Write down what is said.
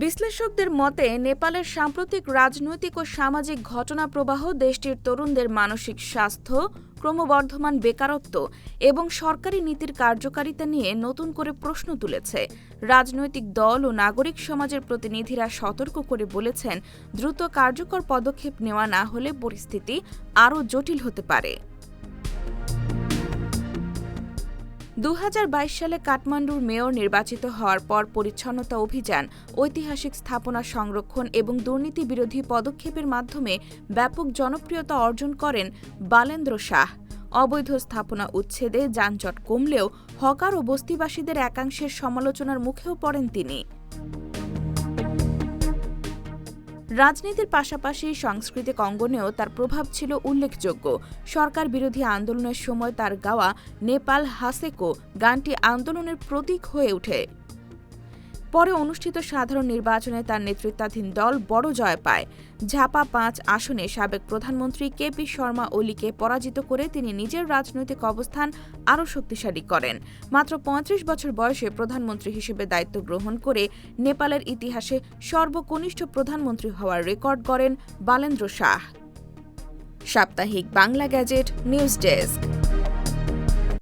বিশ্লেষকদের মতে নেপালের সাম্প্রতিক রাজনৈতিক ও সামাজিক ঘটনা প্রবাহ দেশটির তরুণদের মানসিক স্বাস্থ্য, ক্রমবর্ধমান বেকারত্ব এবং সরকারি নীতির কার্যকারিতা নিয়ে নতুন করে প্রশ্ন তুলেছে। রাজনৈতিক দল ও নাগরিক সমাজের প্রতিনিধিরা সতর্ক করে বলেছেন, দ্রুত কার্যকর পদক্ষেপ নেওয়া না হলে পরিস্থিতি আরও জটিল হতে পারে। 2022 সালে কাঠমান্ডুর মেয়র নির্বাচিত হওয়ার পর পরিচ্ছন্নতা অভিযান, ঐতিহাসিক স্থাপনা সংরক্ষণ এবং দুর্নীতি বিরোধী পদক্ষেপের মাধ্যমে ব্যাপক জনপ্রিয়তা অর্জন করেন বালেন্দ্র শাহ। অবৈধ স্থাপনা উচ্ছেদে যানজট কমলেও হকার ও বস্তিবাসীদের একাংশের সমালোচনার মুখেও পড়েন তিনি। রাজনীতির পাশাপাশি সাংস্কৃতিক অঙ্গনেও তার প্রভাব ছিল উল্লেখযোগ্য। সরকার বিরোধী আন্দোলনের সময় তার গাওয়া নেপাল হাসেকো গানটি আন্দোলনের প্রতীক হয়ে ওঠে। পরে অনুষ্ঠিত সাধারণ নির্বাচনে তার নেতৃত্বাধীন দল বড় জয় পায়। ঝাপা 5 আসনে সাবেক প্রধানমন্ত্রী কেপি শর্মা ওলিকে পরাজিত করে তিনি নিজের রাজনৈতিক অবস্থান আরও শক্তিশালী করেন। মাত্র 35 বছর বয়সে প্রধানমন্ত্রী হিসেবে দায়িত্ব গ্রহণ করে নেপালের ইতিহাসে সর্বকনিষ্ঠ প্রধানমন্ত্রী হওয়ার রেকর্ড গড়েন বালেন্দ্র শাহ। সাপ্তাহিক বাংলা গ্যাজেট, নিউজ ডেস্ক।